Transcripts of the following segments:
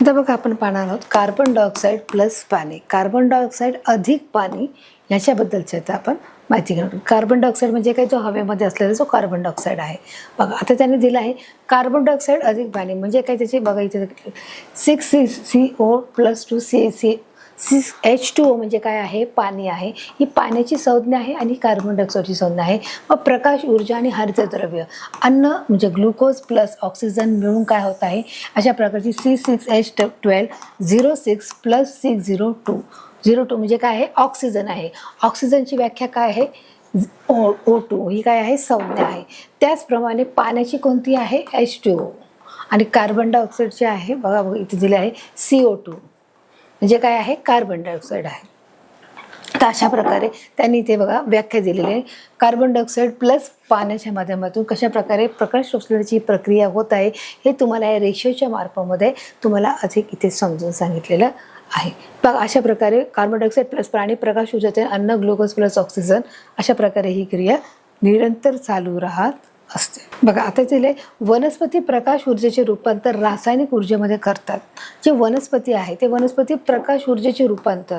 आता बघा आपण पाहणार आहोत कार्बन डायऑक्साईड प्लस पाणी, कार्बन डायऑक्साईड अधिक पाणी याच्याबद्दलचे आता आपण माहिती घेणार. कार्बन डायऑक्साईड म्हणजे काय, जो हवेमध्ये असलेला जो कार्बन डायऑक्साईड आहे. बघा आता त्याने दिला आहे कार्बन डायऑक्साईड अधिक पाणी म्हणजे काय, त्याचे बघा इथे 6CO+2 6H2O म्हणजे काय आहे, पाणी आहे. ही पाण्याची संज्ञा आहे आणि कार्बन डायऑक्साईडची संज्ञा आहे. मग प्रकाश, ऊर्जा आणि हरितद्रव्य, अन्न म्हणजे ग्लुकोज प्लस ऑक्सिजन मिळून काय होत आहे, अशा प्रकारची C6H12 06 + 602 म्हणजे काय आहे, ऑक्सिजन आहे. ऑक्सिजनची व्याख्या काय आहे, O2 ही काय आहे, संज्ञा आहे. त्याचप्रमाणे पाण्याची कोणती आहे, H2O. आणि कार्बन डायऑक्साईडची आहे बघा इथे दिले आहे CO2 म्हणजे काय आहे, कार्बन डायऑक्साईड आहे. तर अशा प्रकारे त्यांनी इथे बघा व्याख्या दिलेली आहे. कार्बन डायऑक्साईड प्लस पाण्याच्या माध्यमातून कशा प्रकारे प्रकाश शोषण्याची प्रक्रिया होत आहे हे तुम्हाला या रेषेच्या मार्फामध्ये तुम्हाला अधिक इथे समजून सांगितलेलं आहे. बघा अशा प्रकारे कार्बन डायऑक्साईड प्लस पाणी, प्रकाश ऊर्जा, अन्न, ग्लुकोज प्लस ऑक्सिजन, अशा प्रकारे ही क्रिया निरंतर चालू राहत असते. बघा आता दिले वनस्पती प्रकाश ऊर्जेचे रूपांतर रासायनिक ऊर्जेमध्ये करतात. जे वनस्पती आहे ते वनस्पती प्रकाश ऊर्जेचे रूपांतर,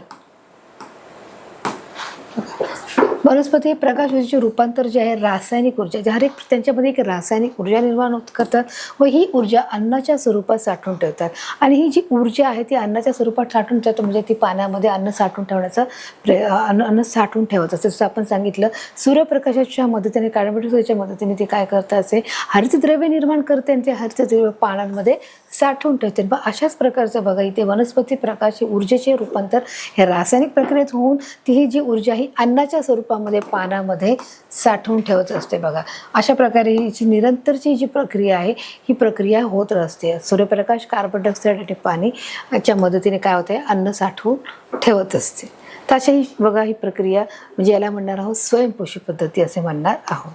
वनस्पती प्रकाश ऊर्जेचे रूपांतर जे आहे रासायनिक ऊर्जा, जे हर एक त्यांच्यामध्ये एक रासायनिक ऊर्जा निर्माण करतात व ही ऊर्जा अन्नाच्या स्वरूपात साठवून ठेवतात. आणि ही जी ऊर्जा आहे ती अन्नाच्या स्वरूपात साठवून ठेवतात म्हणजे ती पाण्यामध्ये अन्न साठवून ठेवण्याचा अन्न साठवून ठेवत असते. जसं आपण सांगितलं सूर्यप्रकाशाच्या मदतीने, कार्बन डायऑक्साईडच्या मदतीने ते काय करतात, असे हरितद्रव्य निर्माण करते आणि ते हरितद्रव्य पाण्यामध्ये साठवून ठेवते. पण अशाच प्रकारचं बघा इथे वनस्पती प्रकाश ऊर्जेचे रूपांतर हे रासायनिक प्रक्रियेत होऊन ती ही जी ऊर्जा ही अन्नाच्या स्वरूपामध्ये पाण्यामध्ये साठवून ठेवत असते. बघा अशा प्रकारे ही निरंतरची जी प्रक्रिया आहे ही प्रक्रिया होत असते. सूर्यप्रकाश, कार्बन डायऑक्साईड आणि पाणी याच्या मदतीने काय होते, अन्न साठवून ठेवत असते. तर अशा ही बघा ही प्रक्रिया म्हणजे याला म्हणणार आहोत स्वयंपोषी पद्धती असे म्हणणार आहोत.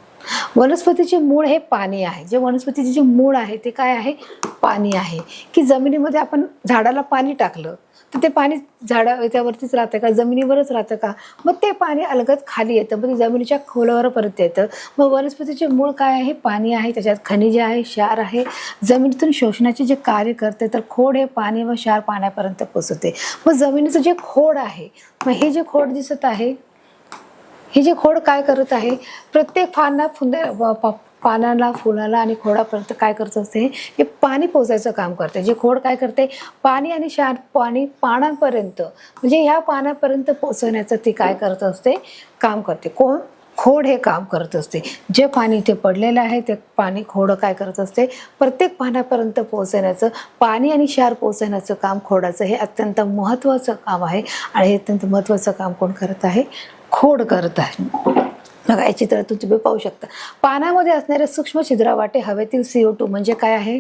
वनस्पतीचे मूळ हे पाणी आहे. जे वनस्पतीचे जे मूळ आहे ते काय आहे, पाणी आहे. की जमिनीमध्ये आपण झाडाला पाणी टाकलं तर ते पाणी त्यावरतीच राहतं का, जमिनीवरच राहतं का, मग ते पाणी अलगद खाली येतं, मग ते जमिनीच्या खोलावरपर्यंत येतं. मग वनस्पतीचे मूळ काय आहे, पाणी आहे. त्याच्यात खनिजे आहे, क्षार आहे. जमिनीतून शोषणाचे जे कार्य करते तर खोड हे पाणी व क्षार पाण्यापर्यंत पोचते. मग जमिनीचं जे खोड आहे, मग हे जे खोड दिसत आहे, हे जे खोड काय करत आहे, प्रत्येक पानाला, फुलाला आणि खोडापर्यंत काय करत असते, हे पाणी पोचायचं काम करते. जे खोड काय करते, पाणी आणि क्षार पाणी पानांपर्यंत म्हणजे ह्या पानापर्यंत पोचवण्याचं ते काय करत असते, काम करते. कोण, खोड हे काम करत असते. जे पाणी इथे पडलेलं आहे ते पाणी खोड काय करत असते, प्रत्येक पानापर्यंत पोहोचण्याचं, पाणी आणि क्षार पोहोचण्याचं काम खोडाचं हे अत्यंत महत्त्वाचं काम आहे. आणि हे अत्यंत महत्त्वाचं काम कोण करत आहे, खोड करत आहे. बघा या चित्रातून तुम्ही पाहू शकता पानामध्ये असणारे सूक्ष्म छिद्रवाटे हवेतील CO2 म्हणजे काय आहे,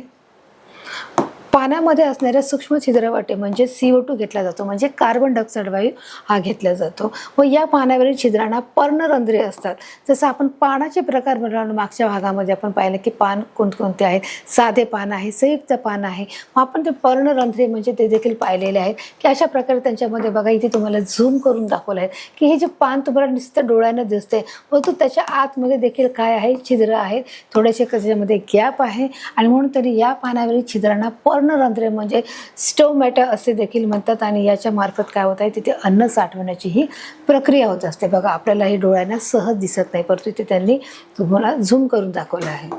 पाण्यामध्ये असणाऱ्या सूक्ष्म छिद्रवाटे म्हणजे CO2 घेतला जातो, म्हणजे कार्बन डायऑक्साईड वायू हा घेतला जातो. व या पानावरील छिद्रांना पर्णरंध्रे असतात. जसं आपण पानाचे प्रकार मागच्या भागामध्ये आपण पाहिलं की पान कोणकोणते आहेत, साधे पान आहे, संयुक्त पान आहे. मग आपण ते पर्णरंध्रे म्हणजे ते देखील पाहिलेले आहेत की अशा प्रकारे त्यांच्यामध्ये बघा इथे तुम्हाला झूम करून दाखवलं आहे की हे जे पान तुम्हाला नुसतं डोळ्यानं दिसते परंतु त्याच्या आतमध्ये देखील काय आहे, छिद्र आहेत, थोडेसे त्याच्यामध्ये गॅप आहे. आणि म्हणून तरी या पानावरील छिद्रांना पर्णरंध्रे म्हणजे स्टोमॅटा असे देखील म्हणतात. आणि याच्या मार्फत काय होत आहे, तिथे अन्न साठवण्याची ही प्रक्रिया होत असते. बघा आपल्याला हे डोळ्यांना सहज दिसत नाही परंतु इथे त्यांनी तुम्हाला झूम करून दाखवलं आहे.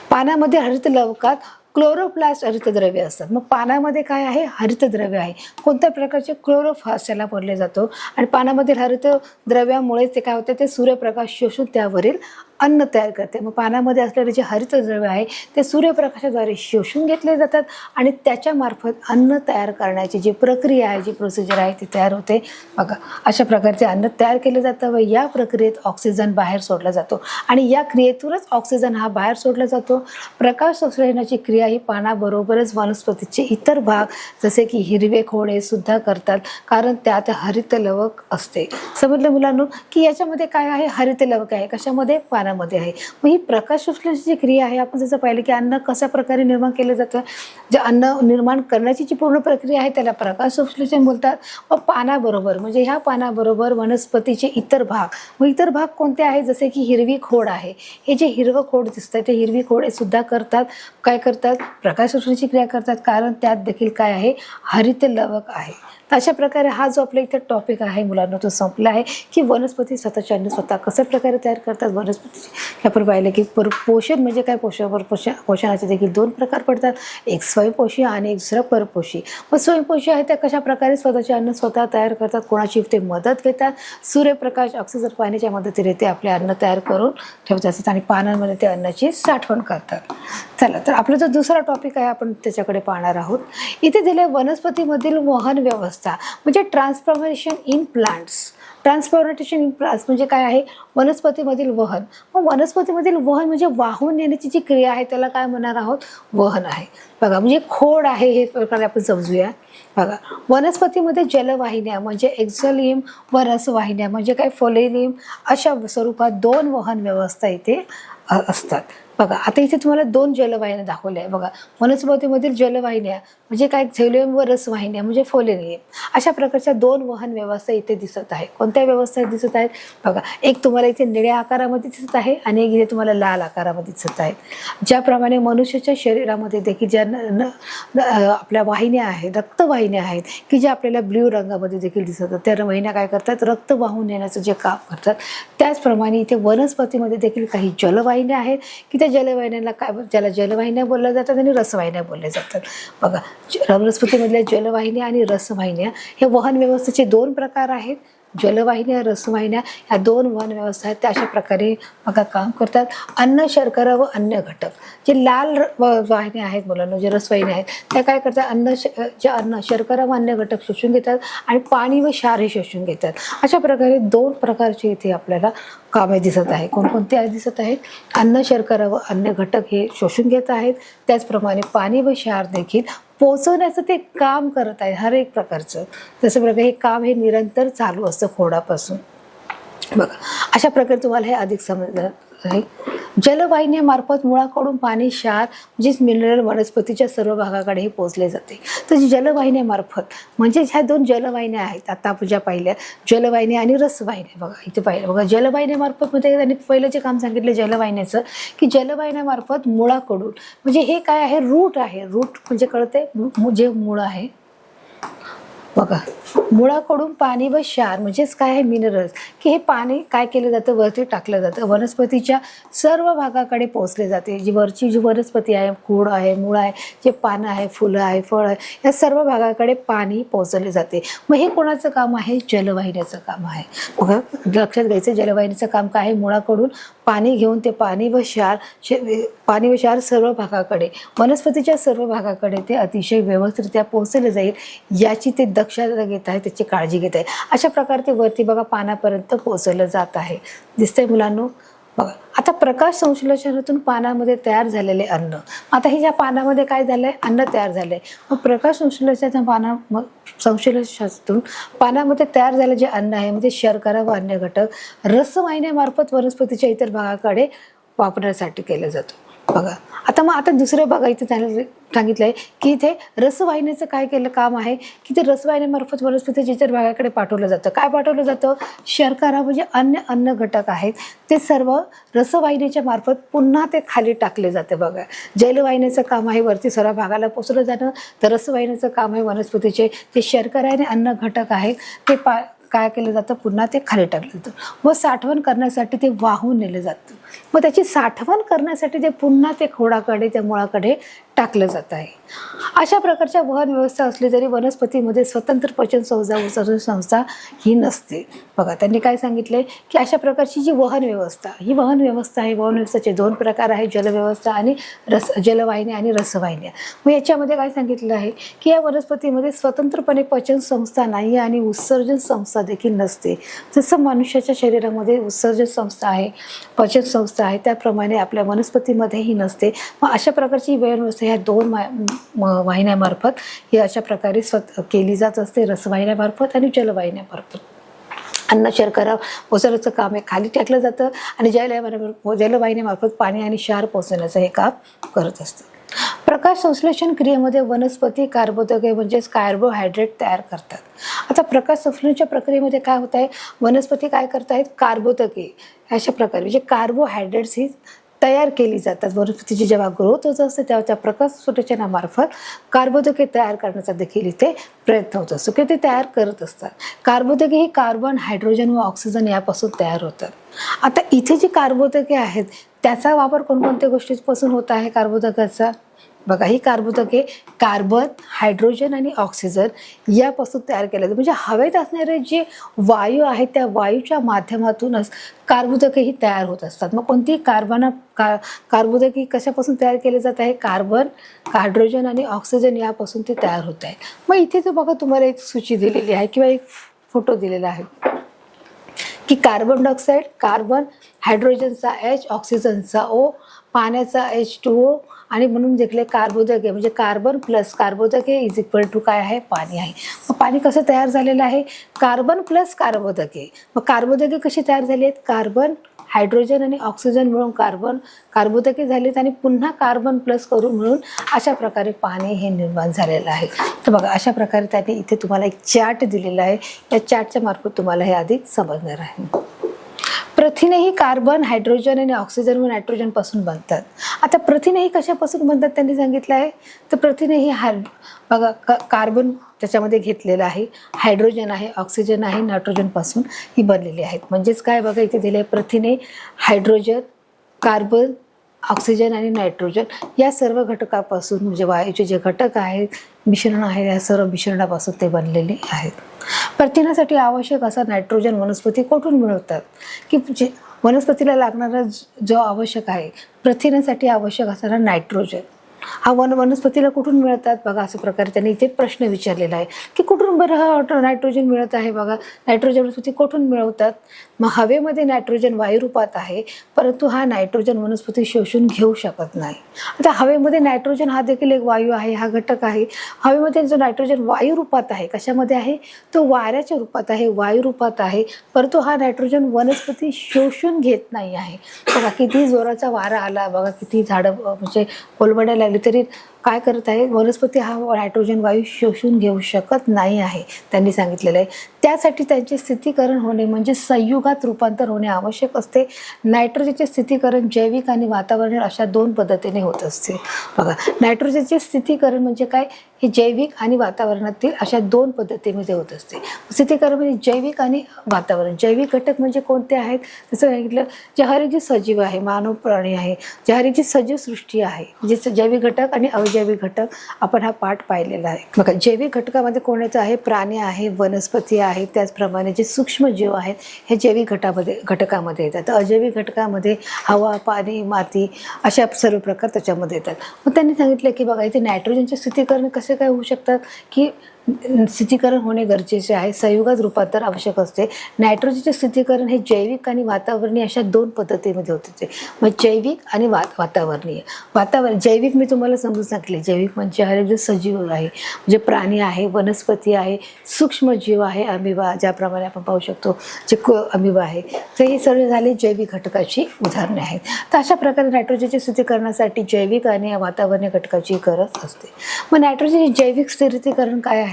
पानामध्ये हरित लवकात क्लोरोप्लास्ट हरितद्रव्य असतात. मग पानामध्ये काय आहे, हरितद्रव्य आहे. कोणत्या प्रकारचे, क्लोरोफास्ट याला बोलले जातो. आणि पानामधील हरितद्रव्यामुळे ते काय होते, ते सूर्यप्रकाश शोषून त्यावरील अन्न तयार करते. मग पानामध्ये असलेले जे हरितद्रव्य आहे ते सूर्यप्रकाशाद्वारे शोषून घेतले जातात आणि त्याच्या मार्फत अन्न तयार करण्याची जी प्रक्रिया आहे, जी प्रोसिजर आहे ती तयार होते. बघा अशा प्रकारचे अन्न तयार केले जातं व या प्रक्रियेत ऑक्सिजन बाहेर सोडला जातो आणि या क्रियेतूनच ऑक्सिजन हा बाहेर सोडला जातो. प्रकाश शोषण्याची क्रिया ही पानाबरोबरच वनस्पतीचे इतर भाग जसे की हिरवे खोड हे सुद्धा करतात, कारण त्यात हरित लवक असते. समजलं मुलांनो की याच्यामध्ये काय आहे, हरित लवक आहे. कशामध्ये, पानामध्ये. अन्नामध्ये आहे. मग ही प्रकाश संश्लेषणाची जी क्रिया आहे, आपण जसं पाहिलं की अन्न कशा प्रकारे निर्माण केलं जातं, जे अन्न निर्माण करण्याची जी पूर्ण प्रक्रिया आहे त्याला प्रकाश संश्लेषण बोलतात. व पानाबरोबर म्हणजे ह्या पानाबरोबर वनस्पतीचे इतर भाग, मग इतर भाग कोणते आहेत, जसे की हिरवी खोड आहे, हे जे हिरवं खोड दिसतं ते हिरवी खोड हे सुद्धा करतात, काय करतात, प्रकाश संश्लेषणाची क्रिया करतात, कारण त्यात देखील काय आहे, हरित लवक आहे. तर अशा प्रकारे हा जो आपल्या इथे टॉपिक आहे मुलांना तो संपला आहे की वनस्पती स्वतःचे अन्न स्वतः कशा प्रकारे तयार करतात. वनस्पती आपण पाहिलं की पोषण म्हणजे काय, पोषणाचे देखील दोन प्रकार पडतात, एक स्वयंपोषी आणि एक दुसरा परपोषी. मग स्वयंपोषी आहे त्या कशा प्रकारे स्वतःचे अन्न स्वतः तयार करतात, कोणाची ते मदत घेतात, सूर्यप्रकाश ऑक्सिजन पाण्याच्या मदतीने ते आपले अन्न तयार करून ठेवत असतात आणि पानांमध्ये ते अन्नाची साठवण करतात. चला, तर आपला जो दुसरा टॉपिक आहे आपण त्याच्याकडे पाहणार आहोत. इथे दिले वनस्पतीमधील वहन व्यवस्था म्हणजे transformation in plants. Transformation in plants म्हणजे काय आहे, वनस्पतीमधील वहन. मग वनस्पतीमधील वहन म्हणजे वाहून नेण्याची जी क्रिया आहे त्याला काय म्हणणार आहोत, वहन आहे. बघा, म्हणजे खोड आहे हे प्रकारे आपण समजूया. बघा, वनस्पतीमध्ये जलवाहिन्या म्हणजे एक्झोलियम व रसवाहिन्या म्हणजे काय, फोलेलियम अशा स्वरूपात दोन वहन व्यवस्था इथे असतात. बघा, आता इथे तुम्हाला दोन जलवाहिन्या दाखवल्या आहे. बघा, वनस्पतीमधील जलवाहिन्या म्हणजे काय, झेलियम व रसवाहिन्या म्हणजे फोलेनियम. अशा प्रकारच्या दोन वहन व्यवस्था इथे दिसत आहे. कोणत्या व्यवस्था दिसत आहेत, बघा, एक तुम्हाला इथे निळ्या आकारामध्ये दिसत आहे आणि एक इथे तुम्हाला लाल आकारामध्ये दिसत आहे. ज्याप्रमाणे मनुष्याच्या शरीरामध्ये देखील ज्या आपल्या वाहिन्या आहेत, रक्तवाहिन्या आहेत की ज्या आपल्याला ब्ल्यू रंगामध्ये देखील दिसतात, त्या वाहिन्या काय करतात, रक्त वाहून नेण्याचं जे काम करतात. त्याचप्रमाणे इथे वनस्पतीमध्ये देखील काही जलवाहिन्या आहेत की त्या जलवाहिन्याला काय, ज्याला जलवाहिन्या बोलल्या जातात आणि रसवाहिन्या बोलल्या जातात. बघा, वनस्पतीमधल्या जलवाहिन्या आणि रसवाहिन्या हे वहन व्यवस्थेचे दोन प्रकार आहेत. जलवाहिन्या, रसवाहिन्या ह्या दोन वहन व्यवस्था आहेत, त्या अशा प्रकारे बघा काम करतात. अन्न, शर्करा व अन्य घटक, जे लाल वाहिन्या आहेत मुलांना, जे रसवाहिन्या आहेत त्या काय करतात, अन्न, शर्करा व अन्य घटक शोषून घेतात आणि पाणी व क्षार हे शोषून घेतात. अशा प्रकारे दोन प्रकारचे इथे आपल्याला कामे दिसत आहे. कोणकोणते दिसत आहेत, अन्न, शर्करा व अन्य घटक हे शोषून घेत आहेत, त्याचप्रमाणे पाणी व क्षार देखील पोचवण्याचं ते काम करत आहे हर एक प्रकारचं. तसं प्रकारे हे काम हे निरंतर चालू असतं खोडापासून. बघा, अशा प्रकारे तुम्हाला हे अधिक समजलं आहे. जलवाहिन्यामार्फत मुळाकडून पाणी, क्षार म्हणजेच मिनरल वनस्पतीच्या सर्व भागाकडे हे पोचले जाते. तर जलवाहिन्यामार्फत म्हणजे ह्या दोन जलवाहिन्या आहेत आता आपण ज्या पाहिल्या, जलवाहिन्या आणि रसवाहिन्या. बघा, इथे पाहिलं, बघा, जलवाहिन्यामार्फत मध्ये त्यांनी पहिलं जे काम सांगितलं जलवाहिन्याचं, की जलवाहिन्यामार्फत मुळाकडून म्हणजे हे काय आहे, रूट आहे. रूट म्हणजे कळते, जे मूळ आहे. बघा, मुळाकडून पाणी व क्षार म्हणजेच काय आहे, मिनरल्स, की हे पाणी काय केलं जातं, वरती टाकलं जातं, वनस्पतीच्या सर्व भागाकडे पोहोचले जाते. जी वरची जी वनस्पती आहे, खोड आहे, मूळ आहे, जे पानं आहे, फुलं आहे, फळ आहे, या सर्व भागाकडे पाणी पोहोचवले जाते. मग हे कोणाचं काम आहे, जलवाहिन्याचं काम आहे. बघा, लक्षात घ्यायचं, जलवाहिन्याचं काम काय आहे, मुळाकडून पाणी घेऊन ते पाणी व क्षार सर्व भागाकडे, वनस्पतीच्या सर्व भागाकडे ते अतिशय व्यवस्थितरित्या पोहोचले जाईल याची ते दक्षता घेत आहे, त्याची काळजी घेत आहे. अशा प्रकारे ते वरती बघा पानापर्यंत पोहोचवलं जात आहे. दिसतंय मुलांनो. बघा, आता प्रकाश संश्लेषणातून पानामध्ये तयार झालेले अन्न, आता हे ज्या पानामध्ये काय झालंय, अन्न तयार झालंय. मग प्रकाश संश्लेषणाच्या संश्लेषणातून पानामध्ये तयार झालेले जे अन्न आहे म्हणजे शर्करा व अन्य घटक रसवाहिन्यामार्फत वनस्पतीच्या इतर भागाकडे वापरण्यासाठी केलं जातं. बघा, आता दुसरं बघा, इथे सांगितलंय की इथे रसवाहिन्याचं काय केलं काम आहे की ते रसवाहिन्यामार्फत वनस्पतीच्या इतर भागाकडे पाठवलं जातं. काय पाठवलं जातं, शर्करा म्हणजे अन्न घटक आहेत ते सर्व रसवाहिन्याच्या मार्फत पुन्हा ते खाली टाकले जाते. बघा, जलवाहिन्याचं काम आहे वरती सर्व भागाला पोचलं जाणं, तर रसवाहिन्याचं काम आहे वनस्पतीचे जे शर्करा आणि अन्न घटक आहेत ते काय केलं जातं, पुन्हा ते खाली टाकलं जातं. व साठवण करण्यासाठी ते वाहून नेलं जातं. मग त्याची साठवण करण्यासाठी ते पुन्हा ते खोडाकडे, त्या मुळाकडे टाकलं जात आहे. अशा प्रकारच्या वहन व्यवस्था असली तरी वनस्पतीमध्ये स्वतंत्र पचन संस्था, उत्सर्जन संस्था ही नसते. बघा, त्यांनी काय सांगितले की अशा प्रकारची जी वहन व्यवस्था, ही वहन व्यवस्था आहे. वहन व्यवस्थेचे दोन प्रकार आहेत, जलव्यवस्था आणि जलवाहिन्या आणि रसवाहिन्या. मग याच्यामध्ये काय सांगितलं आहे की या वनस्पतीमध्ये स्वतंत्रपणे पचन संस्था नाही आणि उत्सर्जन संस्था देखील नसते. जसं मनुष्याच्या शरीरामध्ये उत्सर्जन संस्था आहे, पचन संस्था आहे, त्याप्रमाणे आपल्या वनस्पतीमध्येही नसते. मग अशा प्रकारची वहन व्यवस्था ह्या दोन वाहिन्यामार्फत ही अशा प्रकारे केली जात असते, रसवाहिन्यामार्फत आणि जलवाहिन्यामार्फत. अन्न शर्करा पोचवण्याचं काम हे खाली टाकलं जातं आणि जलवाहिनीमार्फत पाणी आणि क्षार पोचवण्याचं हे काम करत असतं. प्रकाश संश्लेषण क्रियेमध्ये वनस्पती कार्बोदके म्हणजेच कार्बोहायड्रेट तयार करतात. आता प्रकाश संश्लेषणाच्या प्रक्रियेमध्ये काय होत आहे, वनस्पती काय करत आहेत, कार्बोदके अशा प्रकारे म्हणजे कार्बोहायड्रेट्स ही तयार केली जातात. वनस्पतीची जेव्हा ग्रोथ होत असते तेव्हा त्या प्रकाश संश्लेषणामार्फत कार्बोदके तयार करण्याचा देखील इथे प्रयत्न होत असतो की ते तयार करत असतात. कार्बोदके ही कार्बन, हायड्रोजन व ऑक्सिजन यापासून तयार होतात. आता इथे जी कार्बोदके आहेत त्याचा वापर कोणकोणत्या गोष्टींपासून होत आहे कार्बोदकाचा, बघा ही कार्बोदके कार्बन, हायड्रोजन आणि ऑक्सिजन यापासून तयार केले जातात. म्हणजे हवेत असणारे जे वायू आहेत त्या वायूच्या माध्यमातूनच कार्बोदके ही तयार होत असतात. मग कोणती कार्बोदके कशापासून तयार केले जात आहे, कार्बन, हायड्रोजन आणि ऑक्सिजन यापासून ते तयार होत आहे. मग इथे तर बघा तुम्हाला एक सूची दिलेली आहे किंवा एक फोटो दिलेला आहे की कार्बन डायऑक्साईड, कार्बन, हायड्रोजनचा H, ऑक्सिजनचा O, पाण्याचा H2O आणि म्हणून देखील कार्बोदके म्हणजे कार्बन प्लस कार्बोदके इज इक्वल टू काय आहे, पाणी आहे. मग पाणी कसं तयार झालेलं आहे, कार्बन प्लस कार्बोदके. मग कार्बोदके कशी तयार झाली आहेत, कार्बन, हायड्रोजन आणि ऑक्सिजन मिळून कार्बोदके झालेत आणि पुन्हा कार्बन प्लस करून मिळून अशा प्रकारे पाणी हे निर्माण झालेलं आहे. तर बघा अशा प्रकारे त्यांनी इथे तुम्हाला एक चार्ट दिलेला आहे. या चार्टच्या मार्फत तुम्हाला हे अधिक समजणार आहे. प्रथिने ही कार्बन, हायड्रोजन आणि ऑक्सिजन व नायट्रोजन पासून बनतात. आता प्रथिने ही कशापासून बनतात त्यांनी सांगितलं आहे, तर प्रथिने ही बघा कार्बन त्याच्यामध्ये घेतलेलं आहे, हायड्रोजन आहे, ऑक्सिजन आहे, नायट्रोजन पासून ही बनलेली आहेत. म्हणजेच काय बघा इथे दिले प्रथिने हायड्रोजन, कार्बन, ऑक्सिजन आणि नायट्रोजन या सर्व घटकापासून म्हणजे वायूचे जे घटक आहेत, मिश्रण आहे, या सर्व मिश्रणापासून ते बनलेले आहेत. प्रथिनासाठी आवश्यक असा नायट्रोजन वनस्पती कुठून मिळवतात, की जे वनस्पतीला लागणारा जो आवश्यक आहे प्रथिनासाठी आवश्यक असणारा नायट्रोजन हा वनस्पतीला कुठून मिळतात, बघा अशा प्रकारे त्यांनी इथे प्रश्न विचारलेला आहे की कुठून बरं हा नायट्रोजन मिळत आहे. बघा नायट्रोजन वनस्पती कुठून मिळवतात, मग हवेमध्ये नायट्रोजन वायू रूपात आहे परंतु हा नायट्रोजन वनस्पती शोषून घेऊ शकत नाही. आता हवेमध्ये नायट्रोजन हा देखील एक वायू आहे, हा घटक आहे. हवेमध्ये जो नायट्रोजन वायू रूपात आहे, कशामध्ये आहे, तो वाऱ्याच्या रूपात आहे, वायू रूपात आहे, परंतु हा नायट्रोजन वनस्पती शोषून घेत नाही आहे. बघा किती जोराचा वारा आला, बघा किती झाडं म्हणजे कोलमडायला तरी काय करत आहे, वनस्पती हा नायट्रोजन वायू शोषून घेऊ शकत नाही आहे त्यांनी सांगितलेलं आहे. त्यासाठी त्यांचे स्थितीकरण होणे म्हणजे संयुगात रूपांतर होणे आवश्यक असते. नायट्रोजनचे स्थितीकरण जैविक आणि वातावरणीय अशा दोन पद्धतीने होत असते. बघा नायट्रोजनचे स्थितीकरण म्हणजे काय, हे जैविक आणि वातावरणातील अशा दोन पद्धतीमध्ये होत असते. स्थितीकरण म्हणजे जैविक आणि वातावरण. जैविक घटक म्हणजे कोणते आहेत, जसं सांगितलं जे हर एक जे सजीव आहे, मानव प्राणी आहे, जे हर एक जी सजीव सृष्टी आहे, म्हणजे जैविक घटक आणि अजैविक घटक आपण हा पाठ पाहिलेला आहे. बघा जैविक घटकामध्ये कोणाचं आहे, प्राणी आहे, वनस्पती आहे, त्याचप्रमाणे जे सूक्ष्म जीव आहेत हे जैविक घटकामध्ये येतात. अजैविक घटकामध्ये हवा, पाणी, माती अशा सर्व प्रकार त्याच्यामध्ये येतात. मग त्यांनी सांगितलं की बघा इथे नायट्रोजनचे स्थितीकरण कसे काय होऊ शकतात, की स्थितीकरण होणे गरजेचे आहे, संयुगात रूपांतर आवश्यक असते. नायट्रोजनचे स्थितीकरण हे जैविक आणि वातावरणीय अशा दोन पद्धतीमध्ये होत होते. मग जैविक आणि वातावरणीय. जैविक मी तुम्हाला समजून सांगितले, जैविक म्हणजे हर एक जो सजीव आहे म्हणजे प्राणी आहे, वनस्पती आहे, सूक्ष्म जीव आहे, अमिबा ज्याप्रमाणे आपण पाहू शकतो जे अमिबा आहे, तर हे सर्व झाले जैविक घटकाची उदाहरणे आहेत. तर अशा प्रकारे नायट्रोजनच्या स्थितीकरणासाठी जैविक आणि वातावरणीय घटकाची गरज असते. मग नायट्रोजन जैविक स्थिरीकरण काय आहे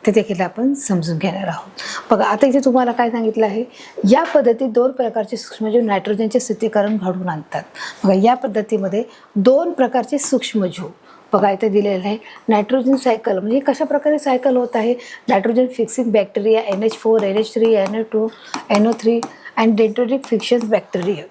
ते देखील आपण समजून घेणार आहोत. बघा आता इथे तुम्हाला काय सांगितलं आहे, या पद्धतीत दोन प्रकारचे सूक्ष्मजीव नायट्रोजनचे स्थितीकरण घडवून आणतात. बघा या पद्धतीमध्ये दोन प्रकारचे सूक्ष्मजीव बघा इथे दिलेलं आहे. नायट्रोजन सायकल म्हणजे कशा प्रकारे सायकल होत आहे, nitrogen fixing bacteria NH4, NH3, NO2, NO3 and dendritic fiction bacteria.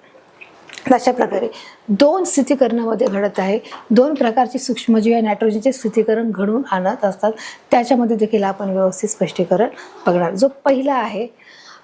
अशा प्रकारे दोन स्थितीकरणामध्ये घडत आहे. दोन प्रकारचे सूक्ष्मजीव नायट्रोजनचे स्थितीकरण घडवून आणत असतात. त्याच्यामध्ये देखील आपण व्यवस्थित स्पष्टीकरण बघणार. जो पहिला आहे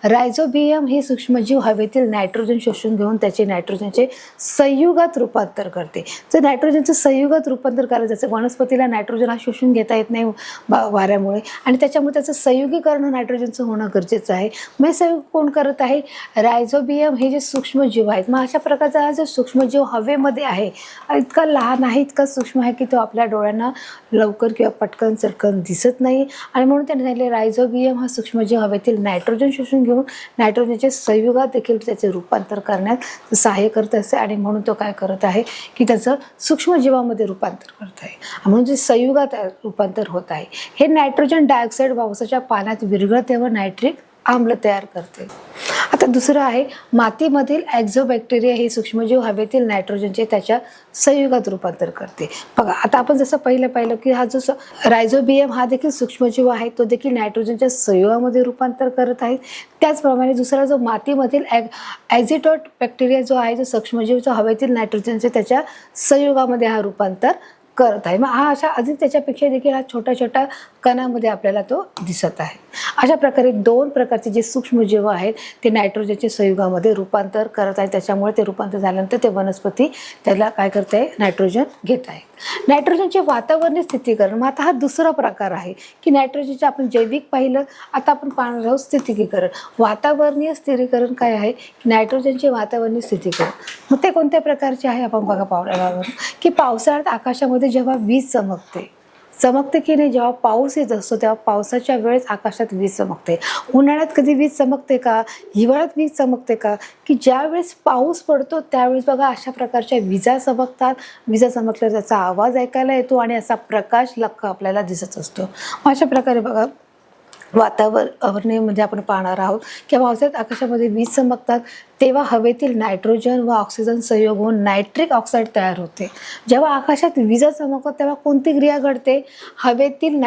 रायझोबियम हे सूक्ष्मजीव हवेतील नायट्रोजन शोषून घेऊन त्याचे नायट्रोजनचे संयुगात रूपांतर करते. जर नायट्रोजनचं संयुगात रूपांतर करायचं असेल, वनस्पतीला नायट्रोजन हा शोषून घेता येत नाही वाऱ्यामुळे आणि त्याच्यामुळे त्याचं संयुगीकरण नायट्रोजनचं होणं गरजेचं आहे. मग संयुग कोण करत आहे, रायझोबियम हे जे सूक्ष्मजीव आहेत. मग अशा प्रकारचा हा जो सूक्ष्मजीव हवेमध्ये आहे, इतका लहान आहे, इतका सूक्ष्म आहे की तो आपल्या डोळ्यांना लवकर किंवा पटकन चटकन दिसत नाही आणि म्हणून त्यांनी सांगितले रायझोबियम हा सूक्ष्मजीव हवेतील नायट्रोजन शोषून घेऊन नायट्रोजनच्या संयुगात देखील त्याचे रूपांतर करण्यात सहाय्य करत असते आणि म्हणून तो काय करत आहे की त्याचं सूक्ष्मजीवामध्ये रूपांतर करत आहे. म्हणून जे संयुगात रूपांतर होत आहे हे नायट्रोजन डायऑक्साईड पावसाच्या पाण्यात विरघळते व नायट्रिक आम्ल तयार करते. आता दुसरं आहे मातीमधील ॲक्झोबॅक्टेरिया हे सूक्ष्मजीव हवेतील नायट्रोजनचे त्याच्या संयुगात रूपांतर करते. बघा आता आपण जसं पाहिलं की हा जो रायझोबियम हा देखील सूक्ष्मजीव आहे तो देखील नायट्रोजनच्या संयुगामध्ये रूपांतर करत आहे. त्याचप्रमाणे दुसरा जो मातीमधील ॲझिटोट बॅक्टेरिया जो आहे जो सूक्ष्मजीव जो हवेतील नायट्रोजनचे त्याच्या संयुगामध्ये हा रूपांतर करत आहे. मग हा अशा अजून त्याच्यापेक्षा देखील हा छोट्या छोट्या कणामध्ये आपल्याला तो दिसत आहे. अशा प्रकारे दोन प्रकारचे जे सूक्ष्मजीव आहेत ते नायट्रोजनच्या संयुगामध्ये रूपांतर करत आहेत. त्याच्यामुळे ते रूपांतर झाल्यानंतर ते वनस्पती त्याला काय करत आहे नायट्रोजन घेत आहे. नायट्रोजनचे वातावरणीय स्थितीकरण. मग आता हा दुसरा प्रकार आहे की नायट्रोजनचे आपण जैविक पाहिलं, आता आपण पाहणार आहोत स्थितीकरण. वातावरणीय स्थिरीकरण काय आहे की नायट्रोजनचे वातावरणीय स्थितीकरण. मग ते कोणत्या प्रकारचे आहे आपण बघा पाहणार की पावसाळ्यात आकाशामध्ये जेव्हा वीज चमकते की नाही, जेव्हा पाऊस येत असतो तेव्हा पावसाच्या वेळेस आकाशात वीज चमकते. उन्हाळ्यात कधी वीज चमकते का, हिवाळ्यात वीज चमकते का, की ज्यावेळेस पाऊस पडतो त्यावेळेस बघा अशा प्रकारच्या विजा चमकतात. विजा चमकल्यावर त्याचा आवाज ऐकायला येतो आणि असा प्रकाश लख्ख आपल्याला दिसत असतो. अशा प्रकारे बघा वातावरणामध्ये आपण पाहणार आहोत की पावसाळ्यात आकाशामध्ये वीज चमकतात तेव्हा हवेतील नायट्रोजन व ऑक्सिजन संयोग होऊन नायट्रिक ऑक्साईड तयार होते. जेव्हा आकाशात विजा चमकतात तेव्हा कोणती क्रिया घडते, हवेतील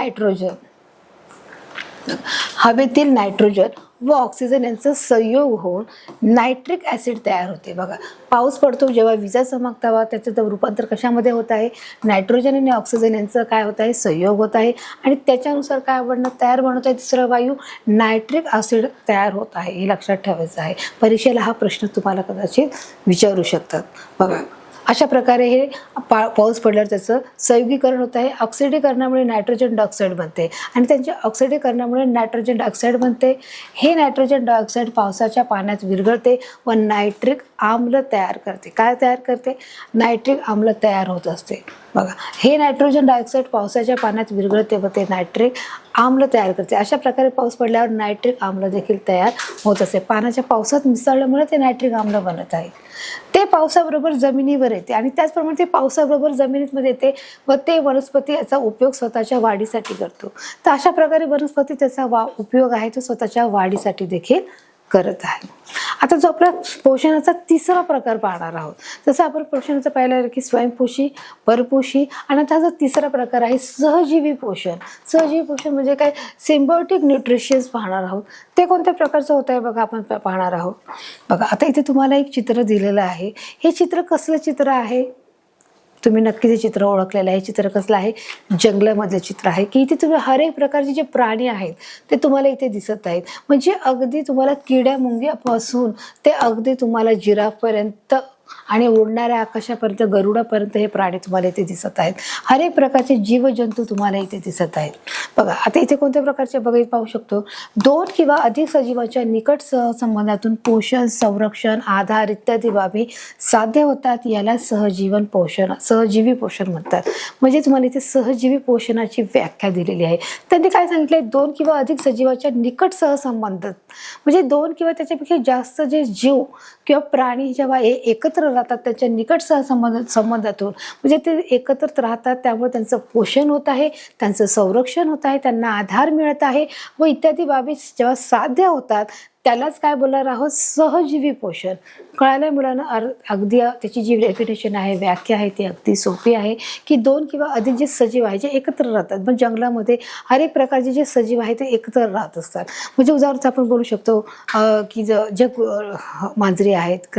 नायट्रोजन व ऑक्सिजन यांचा संयोग होऊन नायट्रिक ॲसिड तयार होते. बघा पाऊस पडतो जेव्हा विजा चमकतावा त्याचं रूपांतर कशामध्ये होत आहे, नायट्रोजन आणि ऑक्सिजन यांचं काय होत आहे संयोग होत आहे आणि त्याच्यानुसार काय बनत आहे दुसरा वायू नायट्रिक ॲसिड तयार होत आहे. हे लक्षात ठेवायचं आहे. परीक्षेला हा प्रश्न तुम्हाला कदाचित विचारू शकतात. बघा अशा प्रकारे हे पाऊस पडल्यावर त्याचं संयुगीकरण होत आहे. ऑक्सिडीकरणामुळे नायट्रोजन डायऑक्साईड बनते आणि त्यांच्या ऑक्सिडीकरणामुळे नायट्रोजन डायऑक्साईड बनते. हे नायट्रोजन डायऑक्साईड पावसाच्या पाण्यात विरघळते व नायट्रिक आम्ल तयार करते. काय तयार करते, नायट्रिक आम्ल तयार होत असते. बघा हे नायट्रोजन डायऑक्साईड पावसाच्या पाण्यात विरघळते व ते नायट्रिक आम्ल तयार करते. अशा प्रकारे पाऊस पडल्यावर नायट्रिक आम्ल देखील तयार होत असते. पाण्याच्या पावसात मिसळल्यामुळे ते नायट्रिक आम्ल बनत आहे. ते पावसाबरोबर जमिनीवर येते आणि त्याचप्रमाणे ते पावसाबरोबर जमिनीमध्ये येते व ते वनस्पती याचा उपयोग स्वतःच्या वाढीसाठी करतो. तर अशा प्रकारे वनस्पती त्याचा उपयोग आहे तो स्वतःच्या वाढीसाठी देखील करत आहे. आता जो आपला पोषणाचा तिसरा प्रकार पाहणार आहोत, जसं आपण पोषणाचं पाहिलं की स्वयंपोषी, परपोषी आणि आता जो तिसरा प्रकार आहे सहजीवी पोषण. सहजीवी पोषण म्हणजे काय, सिम्बायोटिक न्यूट्रिशन्स पाहणार आहोत. ते कोणत्या प्रकारचं होत आहे बघा आपण पाहणार आहोत. बघा आता इथे तुम्हाला एक चित्र दिलेलं आहे. हे चित्र कसलं चित्र आहे, तुम्ही नक्कीच हे चित्र ओळखलेलं आहे. हे चित्र कसलं आहे, जंगलामधलं चित्र आहे की इथे तुम्ही हर एक प्रकारचे जे प्राणी आहेत ते तुम्हाला इथे दिसत आहेत. म्हणजे अगदी तुम्हाला किड्या मुंग्यापासून ते अगदी तुम्हाला जिराफपर्यंत आणि उडणाऱ्या आकाशापर्यंत गरुडापर्यंत हे प्राणी तुम्हाला इथे दिसत आहेत. हर एक प्रकारचे जीवजंतू तुम्हाला इथे दिसत आहेत. बघा आता इथे कोणत्या प्रकारचे बघा पाहू शकतो, 2 किंवा अधिक सजीवांच्या निकट सहसंबंधातून पोषण, संरक्षण, आधार इत्यादी बाबी साध्य होतात. याला सहजीवी पोषण म्हणतात. म्हणजे तुम्हाला इथे सहजीवी पोषणाची व्याख्या दिलेली आहे. त्यांनी काय सांगितलंय, 2 किंवा अधिक सजीवाच्या निकट सहसंबंध म्हणजे 2 किंवा त्याच्यापेक्षा जास्त जे जीव किंवा प्राणी जेव्हा एकत्र राहतात त्यांच्या निकट संबंधातून म्हणजे ते एकत्रित राहतात त्यामुळे त्यांचं पोषण होत आहे, त्यांचं संरक्षण होत आहे, त्यांना आधार मिळत आहे व इत्यादी बाबी जेव्हा साध्य होतात त्यालाच काय बोलणार आहोत, सहजीवी पोषण. कळालंय मुलांना, अगदी त्याची जी डेफिनेशन आहे, व्याख्या आहे ती अगदी सोपी आहे की 2 किंवा अधिक जे सजीव आहे जे एकत्र राहतात. पण जंगलामध्ये हर एक प्रकारचे जे सजीव आहे ते एकत्र राहत असतात. म्हणजे उदाहरणार्थ आपण बोलू शकतो की मांजरी आहेत,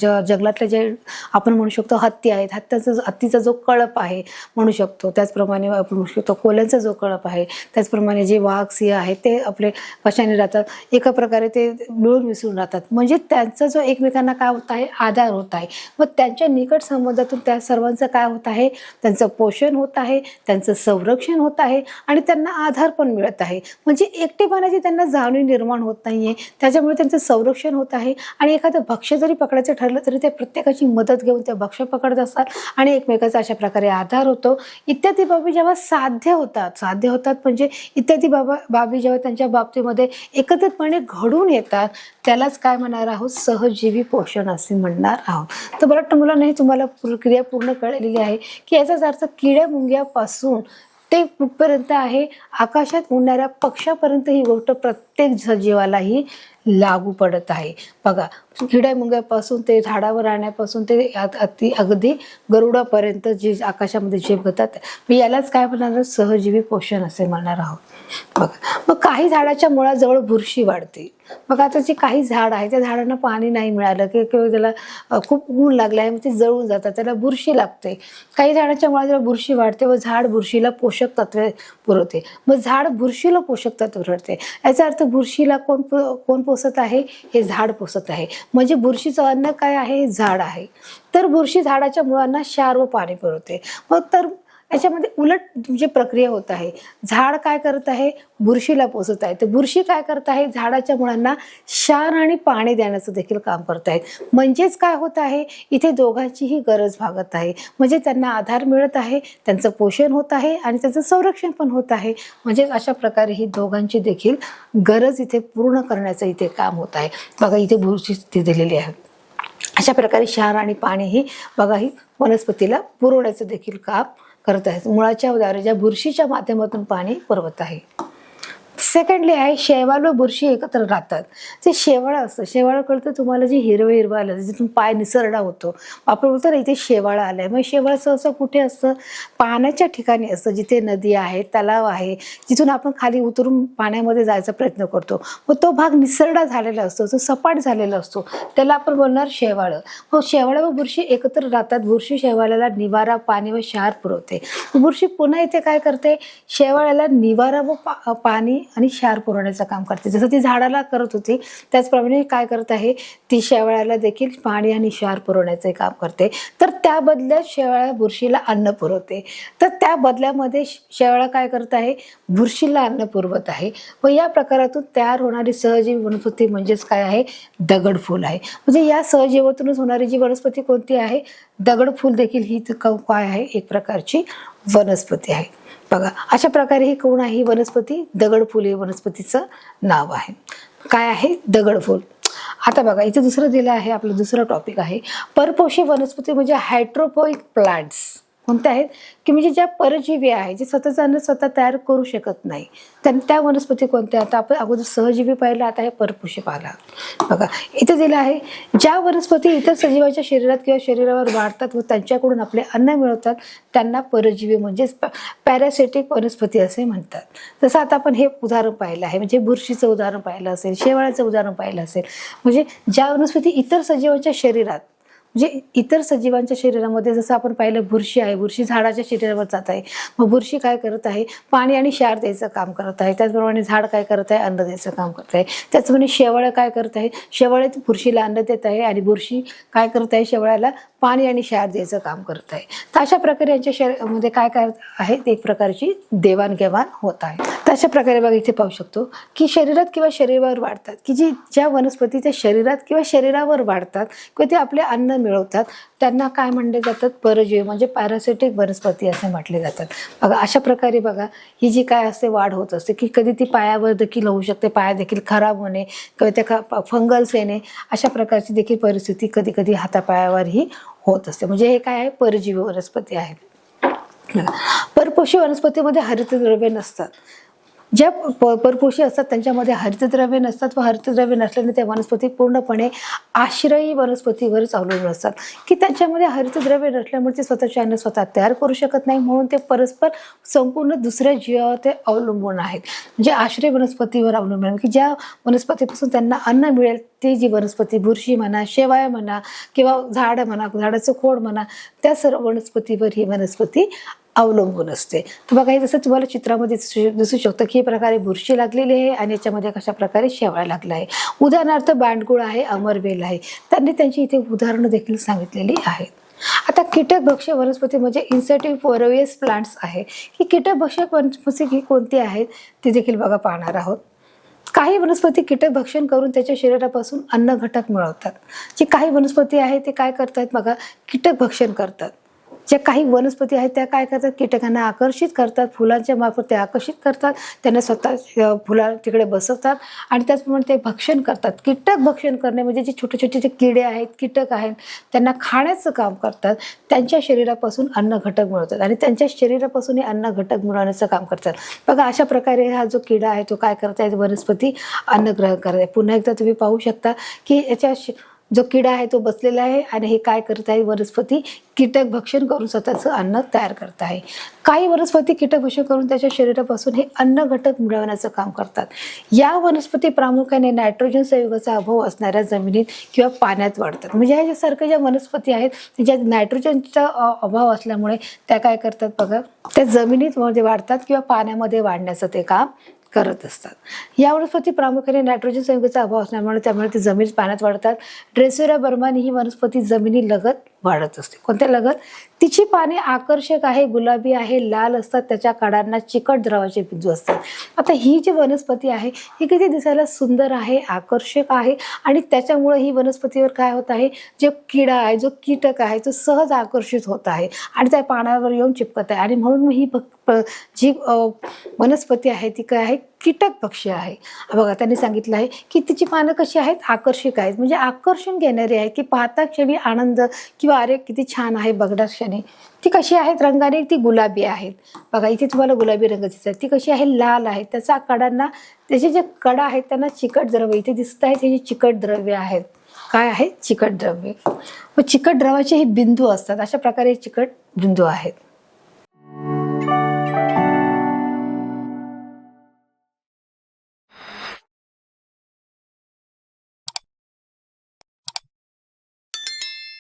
जंगलातले जे आपण म्हणू शकतो हत्ती आहेत, हत्तीचा जो कळप आहे म्हणू शकतो. त्याचप्रमाणे आपण म्हणू शकतो कोल्यांचा जो कळप आहे. त्याचप्रमाणे जे वाघ, सिंह आहेत ते आपले कशाने राहतात, एका प्रकारे ते मिळून मिसळून राहतात. म्हणजे त्यांचा जो एकमेकांना काय होत आहे, आधार होत आहे. मग त्यांच्या निकट संबंधातून त्या सर्वांचं काय होत आहे, त्यांचं पोषण होत आहे, त्यांचं संरक्षण होत आहे आणि त्यांना आधार पण मिळत आहे. म्हणजे एकटेपणाची त्यांना जाणीव निर्माण होत नाहीये. त्याच्यामुळे त्यांचं संरक्षण होत आहे आणि एखादं भक्ष्य जरी पकडायचं ठरलं तरी ते प्रत्येकाची मदत घेऊन ते भक्ष्य पकडत असतात आणि एकमेकाचा अशा प्रकारे आधार होतो. इत्यादी बाबी जेव्हा साध्य होतात म्हणजे इत्यादी बाबी जेव्हा त्यांच्या बाबतीमध्ये एकत्रितपणे घडून घडून येतात त्यालाच काय म्हणणार आहोत, सहजीवी पोषण असे म्हणणार आहोत. तर बरं मुलांना हे तुम्हाला प्रक्रिया पूर्ण कळलेली आहे की याचाच अर्थ किड्या मुंग्यापासून ते कुठपर्यंत आहे, आकाशात उडणाऱ्या पक्ष्यापर्यंत ही गोष्ट प्रत्येक सजीवालाही लागू पडत आहे. बघा, किड्या मुंग्यापासून ते झाडावर राहण्यापासून ते अगदी गरुडापर्यंत जे आकाशामध्ये जे बघतात मी यालाच काय म्हणणार, सहजीवी पोषण असे म्हणणार आहोत. बघा, मग काही झाडाच्या मुळाजवळ बुरशी वाढते. मग आता जे काही झाड आहे त्या झाडांना पाणी नाही मिळालं किंवा त्याला खूप ऊन लागलं आहे, मग ते जळून जातात, त्याला बुरशी लागते. काही झाडाच्या मुळाजवळ बुरशी वाढते व झाड बुरशीला पोषक तत्वे पुरवते. मग झाड बुरशीला पोषक तत्व पुरवते, याचा अर्थ बुरशीला कोण पोसत आहे, हे झाड पोसत आहे. म्हणजे बुरशीचं अन्न काय आहे, झाड आहे. तर बुरशी झाडाच्या मुळांना क्षार व पाणी पुरवते. मग तर याच्यामध्ये उलट जी प्रक्रिया होत आहे, झाड काय करत आहे, बुरशीला पोसत आहे. तर बुरशी काय करत आहे, झाडाच्या मुळांना क्षार आणि पाणी देण्याचं देखील काम करत आहे. म्हणजेच काय होत आहे, इथे दोघांचीही गरज भागत आहे. म्हणजे त्यांना आधार मिळत आहे, त्यांचं पोषण होत आहे आणि त्यांचं संरक्षण पण होत आहे. म्हणजेच अशा प्रकारे ही दोघांची देखील गरज इथे पूर्ण करण्याचं इथे काम होत आहे. बघा, इथे बुरशी दिलेली आहे. अशा प्रकारे क्षार आणि पाणी ही बघा ही वनस्पतीला पुरवण्याचं देखील काम करत आहे. मुळाच्या द्वारे ज्या बुरशीच्या माध्यमातून पाणी पुरवत आहे. सेकंडली आहे, शेवाळ व बुरशी एकत्र राहतात. जे शेवाळ असतं, शेवाळ कळतं तुम्हाला, जे हिरवं हिरवं आलं जिथून पाय निसरडा होतो, आपण बोलतो ना इथे शेवाळ आलंय. मग शेवाळ सहसा कुठे असतं, पाण्याच्या ठिकाणी असतं, जिथे नदी आहे, तलाव आहे, जिथून आपण खाली उतरून पाण्यामध्ये जायचा प्रयत्न करतो. मग तो भाग निसरडा झालेला असतो, तो सपाट झालेला असतो, त्याला आपण बोलणार शेवाळ. मग शेवाळ व बुरशी एकत्र राहतात. बुरशी शेवाळाला निवारा, पाणी व क्षार पुरवते. बुरशी पुन्हा इथे काय करते, शेवाळाला निवारा व पाणी आणि क्षार पुरवण्याचं काम करते. जसं ती झाडाला करत होती त्याचप्रमाणे काय करत आहे, ती शेवाळाला देखील पाणी आणि क्षार पुरवण्याचे काम करते. तर त्या बदल्यात शेवाळ बुरशीला अन्न पुरवते. तर त्या बदल्यामध्ये शेवाळ काय करत आहे, बुरशीला अन्न पुरवत आहे. व या प्रकारातून तयार होणारी सहजीवी वनस्पती म्हणजेच काय आहे, दगडफूल आहे. म्हणजे या सहजीवातूनच होणारी जी वनस्पती कोणती आहे, दगडफूल देखील ही काय आहे, एक प्रकारची वनस्पती आहे. बघा, अशा प्रकारे ही कोण आहे, वनस्पती दगडफूल हे वनस्पतीचं नाव आहे. काय आहे, दगडफूल. आता बघा, इथे दुसरं दिलं आहे, आपलं दुसरं टॉपिक आहे परपोषी वनस्पती म्हणजे हायड्रोपोइक प्लांट्स. कोणत्या आहेत की म्हणजे ज्या परजीवी आहे, जे स्वतःचं अन्न स्वतः तयार करू शकत नाही, त्या वनस्पती कोणत्या. आता आपण अगोदर सहजीवी पाहिलं, आता हे परपोषी पाहिला. बघा, इथे दिलं आहे, ज्या वनस्पती इतर सजीवाच्या शरीरात किंवा शरीरावर वाढतात व त्यांच्याकडून आपले अन्न मिळवतात त्यांना परजीवी म्हणजेच पॅरासिटिक वनस्पती असे म्हणतात. जसं आता आपण हे उदाहरण पाहिलं आहे, म्हणजे बुरशीचं उदाहरण पाहिलं असेल, शेवाळाचं उदाहरण पाहिलं असेल. म्हणजे ज्या वनस्पती इतर सजीवांच्या शरीरात, म्हणजे इतर सजीवांच्या शरीरामध्ये, जसं आपण पाहिलं बुरशी आहे, बुरशी झाडाच्या शरीरावर जात आहे. मग बुरशी काय करत आहे, पाणी आणि क्षार द्यायचं काम करत आहे. त्याचप्रमाणे झाड काय करत आहे, अन्न द्यायचं काम करत आहे. त्याचप्रमाणे शेवाळ काय करत आहे, शेवाळ बुरशीला अन्न देत आहे आणि बुरशी काय करत आहे, शेवाळाला पाणी आणि क्षार द्यायचं काम करत आहे. तर अशा प्रकारे यांच्या शरीरामध्ये काय काय आहे, एक प्रकारची देवाणघेवाण होत आहे. तर अशा प्रकारे बघा, इथे पाहू शकतो की शरीरात किंवा शरीरावर वाढतात, की ज्या वनस्पती त्या शरीरात किंवा शरीरावर वाढतात किंवा ते आपले अन्न मिळवतात त्यांना काय म्हणले जातात, परजीवी म्हणजे पॅरासिटिक वनस्पती असे म्हटले जातात. बघा, अशा प्रकारे बघा ही जी काय असते वाढ होत असते, की कधी ती पायावर देखील होऊ शकते, पाया देखील खराब होणे किंवा त्या फंगल्स येणे, अशा प्रकारची देखील परिस्थिती कधी कधी हातापायावरही होत असते. म्हणजे हे काय आहे, परजीवी वनस्पती आहे. परपोषी वनस्पतीमध्ये हरितद्रव्ये नसतात. ज्या परपोषी असतात त्यांच्यामध्ये हरितद्रव्ये नसतात व हरितद्रव्ये नसल्याने त्या वनस्पती पूर्णपणे आश्रयी वनस्पतीवरच अवलंबून असतात, की त्यांच्यामध्ये हरितद्रव्ये नसल्यामुळे ते स्वतःचे अन्न स्वतः तयार करू शकत नाही. म्हणून ते परस्पर संपूर्ण दुसऱ्या जीवावर ते अवलंबून आहेत. म्हणजे आश्रय वनस्पतीवर अवलंबून, की ज्या वनस्पतीपासून त्यांना अन्न मिळेल ती जी वनस्पती, बुरशी म्हणा, शेवाळ म्हणा किंवा झाड म्हणा, झाडाचं खोड म्हणा, त्या सर्व वनस्पतीवर ही वनस्पती अवलंबून असते. तर बघा, हे जसं तुम्हाला चित्रामध्ये दिसू शकतं की हे प्रकारे बुरशी लागलेली आहे आणि याच्यामध्ये कशा प्रकारे शेवाळ लागला आहे. उदाहरणार्थ बांडगुळ आहे, अमरवेल आहे. त्यांनी त्यांची इथे उदाहरणं देखील सांगितलेली आहेत. आता कीटकभक्ष्य वनस्पती म्हणजे इन्सेक्टिव्हिरोइयस प्लांट्स आहे. ही कीटकभक्षक वनस्पती ही कोणती आहेत ती देखील बघा पाहणार आहोत. काही वनस्पती कीटक भक्षण करून त्याच्या शरीरापासून अन्न घटक मिळवतात. जी काही वनस्पती आहे ते काय करतात बघा, कीटक भक्षण करतात. ज्या काही वनस्पती आहेत त्या काय करतात, कीटकांना आकर्षित करतात, फुलांच्या मार्फत ते आकर्षित करतात, त्यांना स्वतः फुला तिकडे बसवतात आणि त्याचप्रमाणे ते भक्षण करतात. कीटक भक्षण करणे म्हणजे जे छोटे छोटे जे किडे आहेत, कीटक आहेत, त्यांना खाण्याचं काम करतात, त्यांच्या शरीरापासून अन्न घटक मिळवतात आणि त्यांच्या शरीरापासून हे अन्न घटक मिळवण्याचं काम करतात. बघा अशा प्रकारे हा जो किडा आहे तो काय करताय, वनस्पती अन्न ग्रहण करत आहे. पुन्हा एकदा तुम्ही पाहू शकता की याच्या जो किडा आहे तो बसलेला आहे आणि हे काय करत आहे, वनस्पती कीटक भक्षण करून स्वतःचं अन्न तयार करत आहे. काही वनस्पती कीटक भक्षण करून त्याच्या शरीरापासून हे अन्न घटक मिळवण्याचं काम करतात. या वनस्पती प्रामुख्याने नायट्रोजन संयुगाचा अभाव असणाऱ्या जमिनीत किंवा पाण्यात वाढतात. म्हणजे ह्याच्यासारख्या ज्या वनस्पती आहेत ज्या नायट्रोजनचा अभाव असल्यामुळे त्या काय करतात बघा, त्या जमिनीत मध्ये वाढतात किंवा पाण्यामध्ये वाढण्याचं ते काम करत असतात. या वनस्पती प्रामुख्याने नायट्रोजन संयुगाचा अभाव असल्यामुळे त्यामुळे ती जमीन पाण्यात वाढतात. ड्रेसेरा बर्मानी ही वनस्पती जमिनी लगत वाढत असते. कोणत्या लगत? तिची पाने आकर्षक आहे, गुलाबी आहे, लाल असतात, त्याच्या काडांना चिकट द्रवाचे बिंदू असतात. आता ही जी वनस्पती आहे ही किती दिसायला सुंदर आहे, आकर्षक आहे आणि त्याच्यामुळे ही वनस्पतीवर काय होत आहे, जो किडा आहे, जो कीटक आहे तो सहज आकर्षित होत आहे आणि त्या पानावर येऊन चिपकत आहे आणि म्हणून ही जी वनस्पती आहे ती काय आहे, कीटक पक्षी आहे. बघा त्यांनी सांगितलं आहे की तिची पानं कशी आहेत, आकर्षक आहेत, म्हणजे आकर्षण घेणारी आहे की पाहता क्षणी आनंद किंवा अरे किती छान आहे बघण्यात क्षणी. ती कशी आहेत रंगाने, ती गुलाबी आहेत. बघा इथे तुम्हाला गुलाबी रंग दिसत आहे. ती कशी आहे, लाल आहे. त्याचा कडांना, त्याचे जे कडा आहेत त्यांना चिकट द्रव्य इथे दिसत आहेत, हे जे चिकट द्रव्य आहेत. काय आहे, चिकट द्रव्य. व चिकट द्रवाचे हे बिंदू असतात. अशा प्रकारे चिकट बिंदू आहेत.